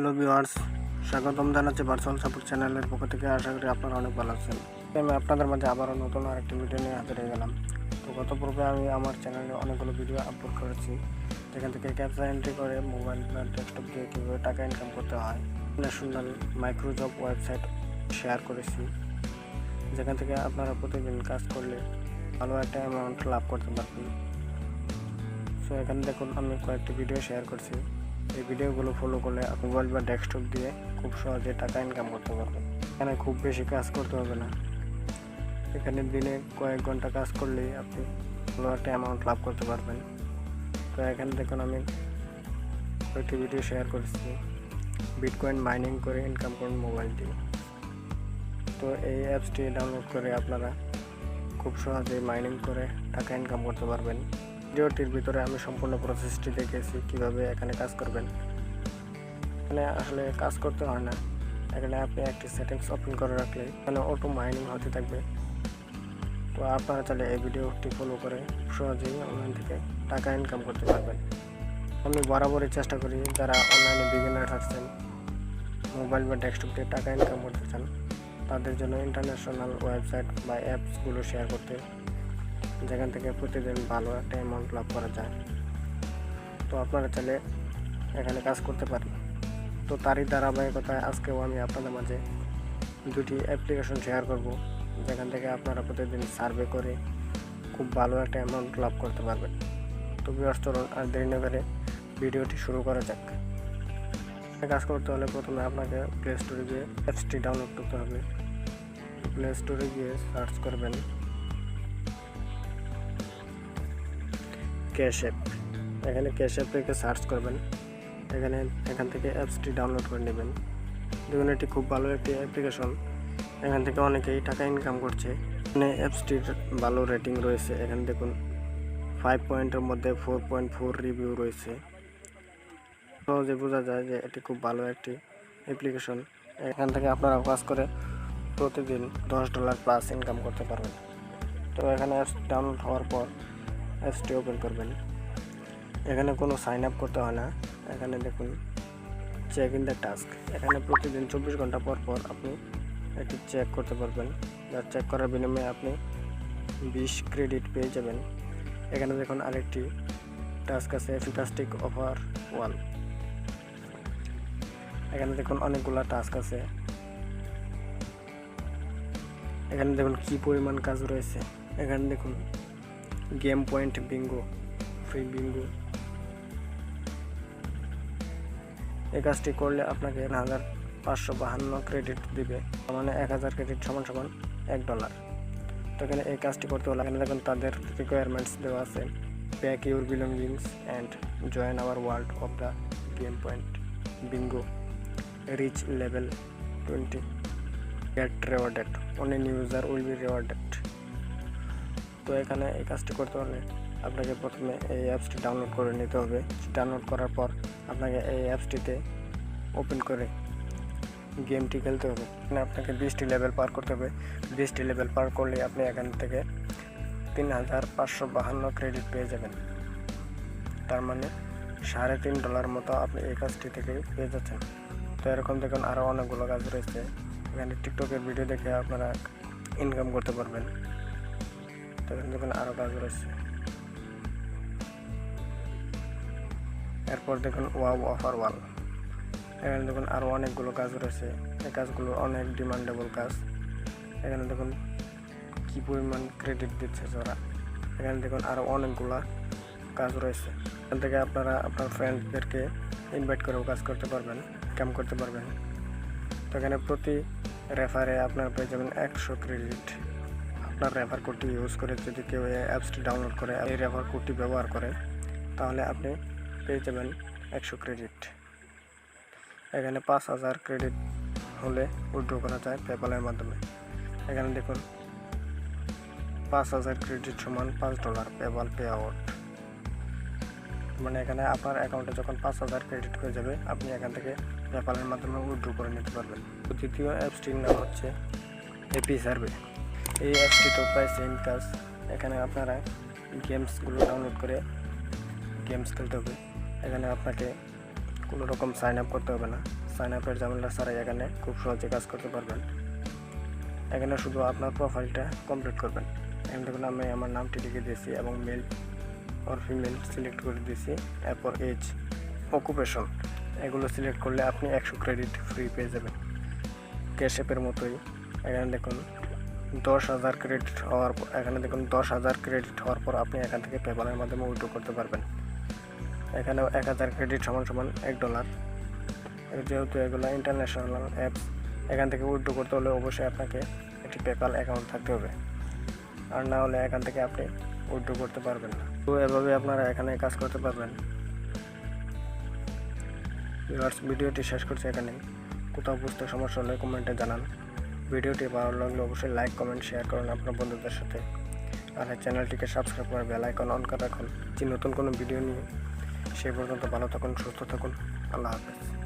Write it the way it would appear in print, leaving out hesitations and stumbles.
Hello viewers, স্বাগতম জানাচ্ছি virtual support চ্যানেলের পক্ষ থেকে। আশা করি আপনারা অনেক ভালো আছেন। আমি আপনাদের মাঝে আবারও নতুন আরেকটি ভিডিও নিয়ে হাজির হয়ে গেলাম। তো গত পূর্বে আমি আমার চ্যানেলে অনেকগুলো ভিডিও আপলোড করেছি, যেখান থেকে ক্যাপচা এন্ট্রি করে মোবাইল বা ডেস্কটপ দিয়ে কীভাবে টাকা ইনকাম করতে হয় ন্যাশনাল মাইক্রোজব ওয়েবসাইট শেয়ার করেছি, যেখান থেকে আপনারা প্রতিদিন কাজ করলে ভালো একটা অ্যামাউন্ট লাভ করতে পারবেন। সো এখানে দেখুন, আমি কয়েকটি ভিডিও শেয়ার করছি। এই ভিডিওগুলো ফলো করলে আপনি মোবাইল বা ডেস্কটপ দিয়ে খুব সহজে টাকা ইনকাম করতে পারবেন। এখানে খুব বেশি কাজ করতে হবে না, এখানে দিনে কয়েক ঘন্টা কাজ করলেই আপনি ভালো একটা অ্যামাউন্ট লাভ করতে পারবেন। তো এখানে দেখুন, আমি কয়েকটি ভিডিও শেয়ার করেছি, বিটকয়েন মাইনিং করে ইনকাম করুন মোবাইল দিয়ে। তো এই অ্যাপসটি ডাউনলোড করে আপনারা খুব সহজেই মাইনিং করে টাকা ইনকাম করতে পারবেন। ভিডিওটির ভিতরে আমি সম্পূর্ণ প্রসেসটি দেখেছি কিভাবে এখানে কাজ করবেন। এখানে আসলে কাজ করতে হয় না, এখানে আপনি একটি সেটিংস ওপেন করে রাখলে এখানে অটো মাইনিং হতে থাকবে। তো আপনারা চাইলে এই ভিডিওটি ফলো করে সহজেই অনলাইন থেকে টাকা ইনকাম করতে পারবেন। আমি বরাবরই চেষ্টা করি, যারা অনলাইনে বিগিনার আছেন, মোবাইল বা ডেস্কটপ দিয়ে টাকা ইনকাম করতে চান, তাদের জন্য ইন্টারন্যাশনাল ওয়েবসাইট বা অ্যাপসগুলো শেয়ার করতে, যেখান থেকে প্রতিদিন ভালো একটা অ্যামাউন্ট লাভ করা যায়। তো আপনারা চাইলে এখানে কাজ করতে পারেন। তো তারই ধারাবাহিকতায় আজকেও আমি আপনাদের মাঝে দুটি অ্যাপ্লিকেশন শেয়ার করব, যেখান থেকে আপনারা প্রতিদিন সার্ভে করে খুব ভালো একটা অ্যামাউন্ট লাভ করতে পারবেন। তো ভিউয়ার্স, চলুন আর দেরি না করে ভিডিওটি শুরু করা যাক। কাজ করতে হলে প্রথমে আপনাকে প্লে স্টোরে গিয়ে অ্যাপসটি ডাউনলোড করতে হবে। প্লে স্টোরে গিয়ে সার্চ করবেন ক্যাশ অ্যাপ। এখানে ক্যাশ অ্যাপ থেকে সার্চ করবেন, এখান থেকে অ্যাপসটি ডাউনলোড করে নেবেন। দেখুন, এটি খুব ভালো একটি অ্যাপ্লিকেশন, এখান থেকে অনেকেই টাকা ইনকাম করছে। এখানে অ্যাপসটির ভালো রেটিং রয়েছে। এখানে দেখুন 5 পয়েন্টের মধ্যে 4.4 রিভিউ রয়েছে। সহজে বোঝা যায় যে এটি খুব ভালো একটি অ্যাপ্লিকেশন। এখান থেকে আপনারা কাজ করে প্রতিদিন $10 প্লাস ইনকাম করতে পারবেন। তো এখানে অ্যাপস ডাউনলোড হওয়ার পর অ্যাপসটি ওপেন করবেন। এখানে কোনো সাইন আপ করতে হয় না। এখানে দেখুন চেক ইন দ্য টাস্ক, এখানে প্রতিদিন 24 ঘন্টা পর পর আপনি একটি চেক করতে পারবেন, যার চেক করার বিনিময়ে আপনি 20 ক্রেডিট পেয়ে যাবেন। এখানে দেখুন আরেকটি টাস্ক আছে, ফ্যান্টাস্টিক অফার ওয়াল। এখানে দেখুন অনেকগুলো টাস্ক আছে। এখানে দেখুন কি পরিমাণ কাজ রয়েছে। এখানে দেখুন game point Bingo, free Bingo. এই কাজটি করলে আপনাকে 1552 ক্রেডিট দিবে, মানে 1000 ক্রেডিট সমান সমান $1। তো এখানে এই কাজটি করতে হলে এখানে দেখুন তাদের রিকোয়ারমেন্টস দেওয়া আছে। Pack your belongings and join our world of the game point bingo, reach level 20, get rewarded, only new user will be rewarded. তো এখানে এই কাজটি করতে হলে আপনাকে প্রথমে এই অ্যাপসটি ডাউনলোড করে নিতে হবে। ডাউনলোড করার পর আপনাকে এই অ্যাপসটিতে ওপেন করে গেমটি খেলতে হবে। এখানে আপনাকে 20টি লেভেল পার করতে হবে। 20টি লেভেল পার করলে আপনি এখান থেকে 3552 ক্রেডিট পেয়ে যাবেন। তার মানে $3.5 মতো আপনি এই কাজটি থেকে পেয়ে যাচ্ছেন। তো এরকম দেখুন আরও অনেকগুলো কাজ রয়েছে। এখানে টিকটকের ভিডিও দেখে আপনারা ইনকাম করতে পারবেন। তো এখানে দেখুন আরও কাজ রয়েছে। এরপর দেখুন ওয়াও অফার ওয়াল। এখানে দেখুন আরও অনেকগুলো কাজ রয়েছে। এই কাজগুলো অনেক ডিমান্ডেবল কাজ। এখানে দেখুন কী পরিমাণ ক্রেডিট দিচ্ছে ওরা। এখানে দেখুন আরও অনেকগুলো কাজ রয়েছে। এখান থেকে আপনারা আপনার ফ্রেন্ডদেরকে ইনভাইট করেও কাজ করতে পারবেন, কাম করতে পারবেন। তো এখানে প্রতি রেফারে আপনার পেয়ে যাবেন 100 ক্রেডিট। আপনার রেফার কোডটি ইউজ করে যদি কেউ এই অ্যাপসটি ডাউনলোড করে, এই রেফার কোডটি ব্যবহার করে, তাহলে আপনি পেয়ে যাবেন 100 ক্রেডিট। এখানে 5000 ক্রেডিট হলে উইথড্র করা যায় পেপ্যালের মাধ্যমে। এখানে দেখুন 5000 ক্রেডিট সমান $5 পেপ্যাল পে আউট। মানে এখানে আপনার অ্যাকাউন্টে যখন 5000 ক্রেডিট হয়ে যাবে, আপনি এখান থেকে পেপ্যালের মাধ্যমে উইথড্র করে নিতে পারবেন। দ্বিতীয় অ্যাপসটির নাম হচ্ছে এপি সার্ভে। এই অ্যাপসটি তো প্রায় সেম কাজ। এখানে আপনারা গেমসগুলো ডাউনলোড করে গেমস খেলতে হবে। এখানে আপনাকে কোনো রকম সাইন আপ করতে হবে না। সাইন আপের ঝামেলা ছাড়াই এখানে খুব সহজে কাজ করতে পারবেন। এখানে শুধু আপনার প্রোফাইলটা কমপ্লিট করবেন। এখানে দেখুন আমি আমার নামটি লিখে দিয়েছি এবং মেল অর ফিমেল সিলেক্ট করে দিয়েছি। এরপর এজ, অকুপেশন এগুলো সিলেক্ট করলে আপনি 100 ক্রেডিট ফ্রি পেয়ে যাবেন, ক্যাশ অ্যাপের মতোই। এখানে দেখুন 10,000 ক্রেডিট হওয়ার পর পর আপনি এখান থেকে পেপ্যালের মাধ্যমে উইথড্র করতে পারবেন। এখানেও 1000 ক্রেডিট সমান $1। যেহেতু এগুলো ইন্টারন্যাশনাল অ্যাপস, এখান থেকে উইথড্র করতে হলে অবশ্যই আপনাকে একটি পেপ্যাল অ্যাকাউন্ট থাকতে হবে, আর না হলে এখান থেকে আপনি উইথড্র করতে পারবেন না। তো এভাবে আপনারা এখানে কাজ করতে পারবেন। ভিডিওটি শেষ করছি এখানেই। কোথাও বুঝতে সমস্যা হলে কমেন্টে জানান। ভিডিওটি ভালো লাগলে অবশ্যই লাইক, কমেন্ট, শেয়ার করুন আপনার বন্ধুদের সাথে। আর চ্যানেলটিকে সাবস্ক্রাইব করে বেল আইকন অন করে রাখুন যে নতুন কোনো ভিডিও নিয়ে। সেই পর্যন্ত ভালো থাকুন, সুস্থ থাকুন। আল্লাহ হাফেজ।